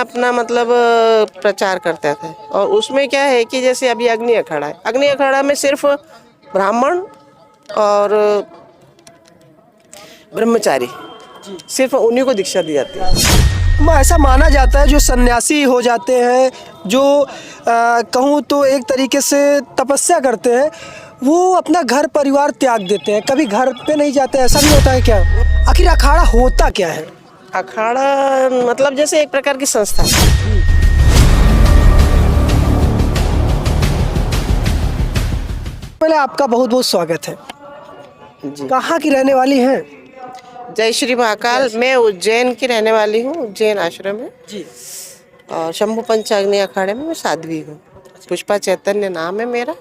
अपना मतलब प्रचार करते थे। और उसमें क्या है कि जैसे अभी अग्नि अखाड़ा है, अग्नि अखाड़ा में सिर्फ ब्राह्मण और ब्रह्मचारी, सिर्फ उन्हीं को दीक्षा दी जाती है। ऐसा माना जाता है जो सन्यासी हो जाते हैं, जो कहूँ तो एक तरीके से तपस्या करते हैं, वो अपना घर परिवार त्याग देते हैं, कभी घर पे नहीं जाते, ऐसा भी होता है क्या? आखिर अखाड़ा होता क्या है? अखाड़ा मतलब जैसे एक प्रकार की संस्था है। पहले आपका बहुत बहुत स्वागत है। जी, कहाँ की रहने वाली हैं? जय श्री महाकाल। मैं उज्जैन की रहने वाली हूँ, उज्जैन आश्रम में। जी। और शंभु पंचाग्नि अखाड़े में मैं साध्वी हूँ। पुष्पा चैतन्य नाम है मेरा।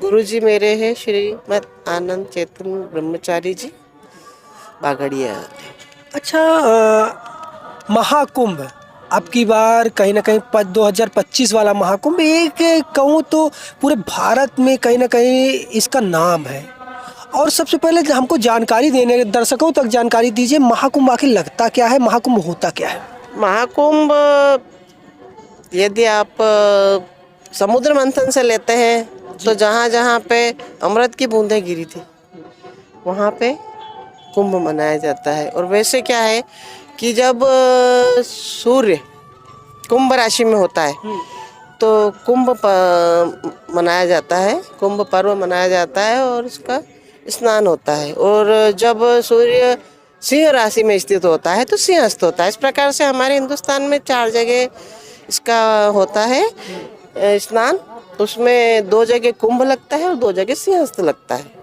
गुरुजी मेरे हैं श्रीमद आनंद चैतन्य ब्रह्मचारी जी, बागड़िया। अच्छा, महाकुंभ आपकी बार कहीं ना कहीं 2025 वाला महाकुंभ, एक कहूँ तो पूरे भारत में कहीं ना कहीं इसका नाम है। और सबसे पहले हमको जानकारी देने, दर्शकों तक जानकारी दीजिए, महाकुंभ आखिर लगता क्या है, महाकुंभ होता क्या है? महाकुंभ यदि आप समुद्र मंथन से लेते हैं तो जहाँ जहाँ पे अमृत की बूंदें गिरी थी वहाँ पे कुंभ मनाया जाता है। और वैसे क्या है कि जब सूर्य कुंभ राशि में होता है तो मनाया जाता है, कुंभ पर्व मनाया जाता है और उसका स्नान होता है। और जब सूर्य सिंह राशि में स्थित होता है तो सिंहस्थ होता है। इस प्रकार से हमारे हिंदुस्तान में 4 जगह इसका होता है स्नान। उसमें 2 जगह कुंभ लगता है और 2 जगह सिंहस्थ लगता है।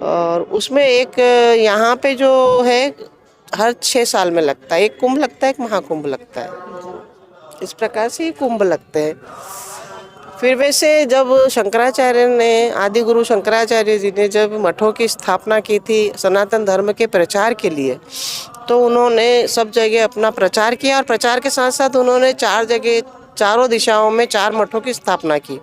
और उसमें एक यहाँ पे जो है हर 6 साल में लगता है, एक कुंभ लगता है, एक महाकुंभ लगता है। इस प्रकार से ये कुंभ लगते हैं। फिर वैसे जब शंकराचार्य ने, आदि गुरु शंकराचार्य जी ने जब मठों की स्थापना की थी सनातन धर्म के प्रचार के लिए, तो उन्होंने सब जगह अपना प्रचार किया। और प्रचार के साथ साथ उन्होंने 4 जगह, चारों दिशाओं में 4 मठों की स्थापना की।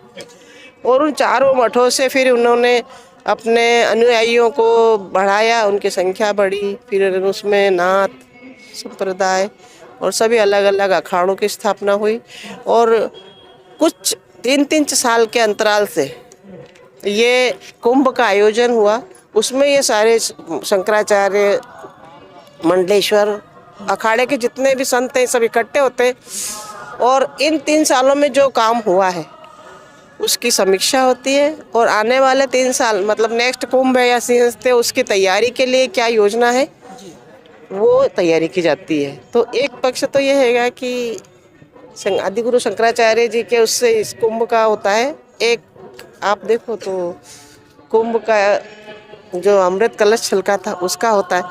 और उन चारों मठों से फिर उन्होंने अपने अनुयायियों को बढ़ाया, उनकी संख्या बढ़ी। फिर उसमें नाथ संप्रदाय और सभी अलग अलग अखाड़ों की स्थापना हुई। और कुछ 3-3 साल के अंतराल से ये कुंभ का आयोजन हुआ। उसमें ये सारे शंकराचार्य, मंडलेश्वर अखाड़े के जितने भी संत हैं सब इकट्ठे होते हैं। और इन 3 सालों में जो काम हुआ है उसकी समीक्षा होती है। और आने वाले 3 साल मतलब नेक्स्ट कुंभ है या सिंहस्थ है, उसकी तैयारी के लिए क्या योजना है वो तैयारी की जाती है। तो एक पक्ष तो ये हैगा कि आदि गुरु शंकराचार्य जी के उससे इस कुंभ का होता है। एक आप देखो तो कुंभ का जो अमृत कलश छलका था उसका होता है।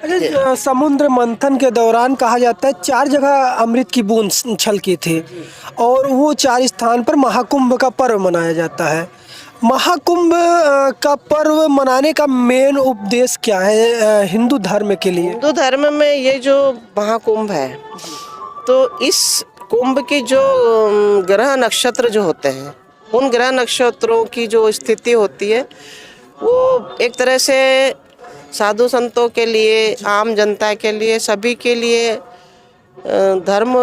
अच्छा, समुद्र मंथन के दौरान कहा जाता है 4 जगह अमृत की बूंद छलकी थी और वो 4 स्थान पर महाकुंभ का पर्व मनाया जाता है। महाकुंभ का पर्व मनाने का मेन उपदेश क्या है हिंदू धर्म के लिए? हिंदू धर्म में ये जो महाकुंभ है, तो इस कुंभ की जो ग्रह नक्षत्र जो होते हैं, उन ग्रह नक्षत्रों की जो स्थिति होती है वो एक तरह से साधु संतों के लिए, आम जनता के लिए, सभी के लिए धर्म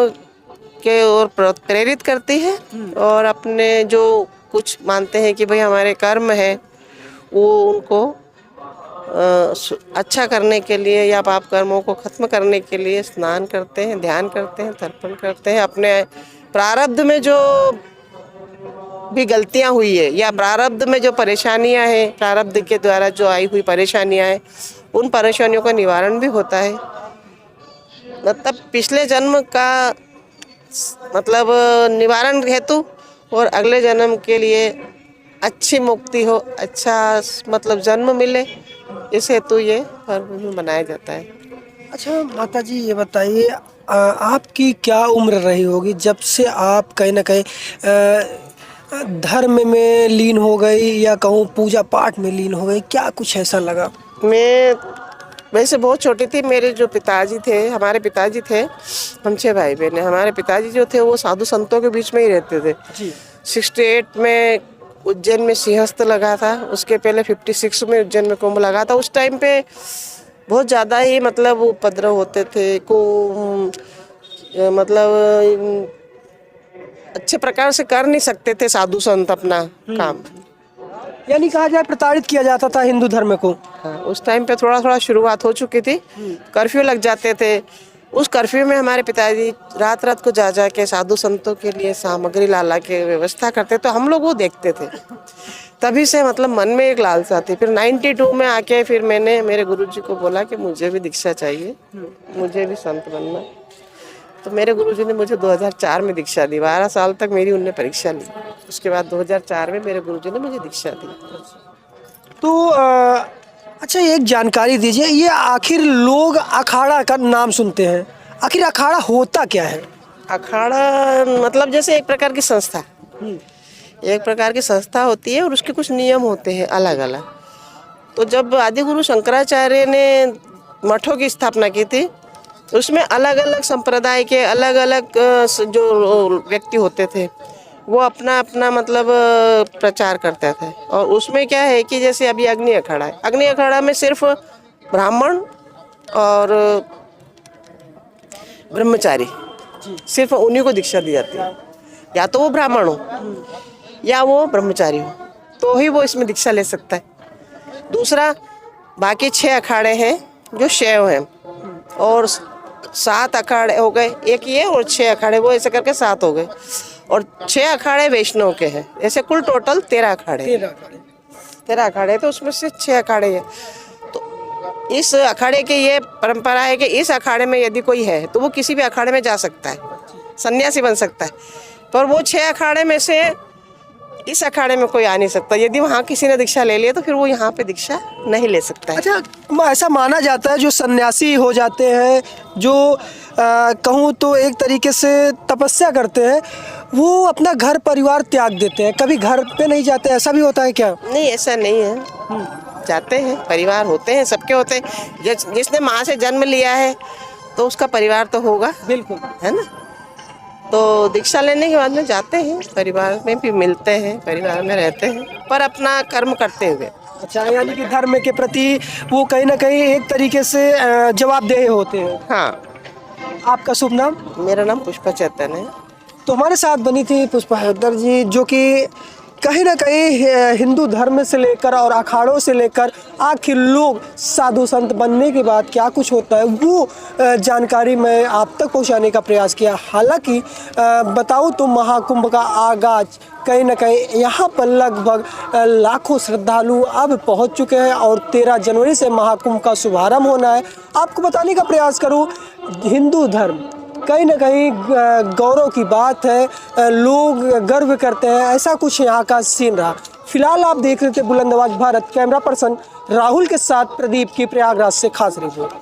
के ओर प्रेरित करती है। और अपने जो कुछ मानते हैं कि भाई हमारे कर्म है वो उनको अच्छा करने के लिए या पाप कर्मों को खत्म करने के लिए स्नान करते हैं, ध्यान करते हैं, तर्पण करते हैं। अपने प्रारब्ध में जो भी गलतियां हुई है या प्रारब्ध में जो परेशानियां हैं, प्रारब्ध के द्वारा जो आई हुई परेशानियां हैं, उन परेशानियों का निवारण भी होता है। मतलब पिछले जन्म का मतलब निवारण हेतु और अगले जन्म के लिए अच्छी मुक्ति हो, अच्छा मतलब जन्म मिले, इस हेतु ये पर्व भी मनाया जाता है। अच्छा माता जी, ये बताइए आपकी क्या उम्र रही होगी जब से आप कहीं ना कहीं धर्म में लीन हो गई या कहूँ पूजा पाठ में लीन हो गई, क्या कुछ ऐसा लगा? मैं वैसे बहुत छोटी थी। मेरे जो पिताजी थे, हमारे पिताजी थे, हम 6 भाई बहन हैं। हमारे पिताजी जो थे वो साधु संतों के बीच में ही रहते थे जी। 68 में उज्जैन में सिंहस्थ लगा था, उसके पहले 56 में उज्जैन में कुंभ लगा था। उस टाइम पे बहुत ज़्यादा ही मतलब उपद्रव होते थे को मतलब अच्छे प्रकार से कर नहीं सकते थे साधु संत अपना काम। यानी कहा जाए प्रताड़ित किया जाता था हिंदू धर्म को। हाँ, उस टाइम पे थोड़ा थोड़ा शुरुआत हो चुकी थी। कर्फ्यू लग जाते थे। उस कर्फ्यू में हमारे पिताजी रात रात को जा के साधु संतों के लिए सामग्री ला के व्यवस्था करते, तो हम लोग वो देखते थे। तभी से मतलब मन में एक लालसा थी। फिर 92 में आके फिर मैंने मेरे गुरुजी को बोला कि मुझे भी दीक्षा चाहिए, मुझे भी संत बनना। तो मेरे गुरुजी ने मुझे 2004 में दीक्षा दी। 12 साल तक मेरी उनने परीक्षा ली। उसके बाद 2004 में मेरे गुरुजी ने मुझे दीक्षा दी। तो अच्छा एक जानकारी दीजिए, ये आखिर लोग अखाड़ा का नाम सुनते हैं, आखिर अखाड़ा होता क्या है? अखाड़ा मतलब जैसे एक प्रकार की संस्था, एक प्रकार की संस्था होती है और उसके कुछ नियम होते हैं अलग अलग। तो जब आदि गुरु शंकराचार्य ने मठों की स्थापना की थी, उसमें अलग अलग संप्रदाय के अलग अलग जो व्यक्ति होते थे वो अपना अपना मतलब प्रचार करते थे। और उसमें क्या है कि जैसे अभी अग्नि अखाड़ा है, अग्नि अखाड़ा में सिर्फ ब्राह्मण और ब्रह्मचारी, सिर्फ उन्हीं को दीक्षा दी जाती है। या तो वो ब्राह्मण हो या वो ब्रह्मचारी हो, तो ही वो इसमें दीक्षा ले सकता है। दूसरा, बाकी 6 अखाड़े हैं जो शैव हैं, और 7 अखाड़े हो गए, एक ये और 6 अखाड़े, वो ऐसे करके 7 हो गए। और 6 अखाड़े वैष्णव के हैं। ऐसे कुल टोटल 13 अखाड़े। 13 अखाड़े, तो उसमें से 6 अखाड़े हैं। तो इस अखाड़े की ये परंपरा है कि इस अखाड़े में यदि कोई है तो वो किसी भी अखाड़े में जा सकता है, सन्यासी बन सकता है। पर वो 6 अखाड़े में से इस अखाड़े में कोई आ नहीं सकता। यदि वहाँ किसी ने दीक्षा ले लिया तो फिर वो यहाँ पे दीक्षा नहीं ले सकता है। अच्छा, ऐसा माना जाता है जो सन्यासी हो जाते हैं, जो कहूँ तो एक तरीके से तपस्या करते हैं, वो अपना घर परिवार त्याग देते हैं, कभी घर पे नहीं जाते, ऐसा भी होता है क्या? नहीं, ऐसा नहीं है। जाते हैं, परिवार होते हैं, सबके होते हैं। जिसने माँ से जन्म लिया है तो उसका परिवार तो होगा, बिल्कुल, है ना। तो दीक्षा लेने के बाद में जाते हैं, परिवार में भी मिलते हैं, परिवार में रहते हैं, पर अपना कर्म करते हुए। अच्छा, यानी कि धर्म के प्रति वो कहीं ना कहीं एक तरीके से जवाबदेह होते हैं। हाँ। आपका शुभ नाम? मेरा नाम पुष्पा चैतन्य है। तो हमारे साथ बनी थी पुष्पा हैदर जी, जो कि कहीं ना कहीं हिंदू धर्म से लेकर और अखाड़ों से लेकर आखिर लोग साधु संत बनने के बाद क्या कुछ होता है वो जानकारी मैं आप तक पहुंचाने का प्रयास किया। हालांकि बताऊं तो महाकुंभ का आगाज कहीं ना कहीं यहाँ पर लगभग लाखों श्रद्धालु अब पहुंच चुके हैं और 13 जनवरी से महाकुंभ का शुभारंभ होना है। आपको बताने का प्रयास करूँ, हिंदू धर्म कहीं ना कहीं गौरव की बात है, लोग गर्व करते हैं, ऐसा कुछ यहाँ का सीन रहा। फिलहाल आप देख रहे थे बुलंद आवाज भारत, कैमरा पर्सन राहुल के साथ प्रदीप की प्रयागराज से खास रिपोर्ट।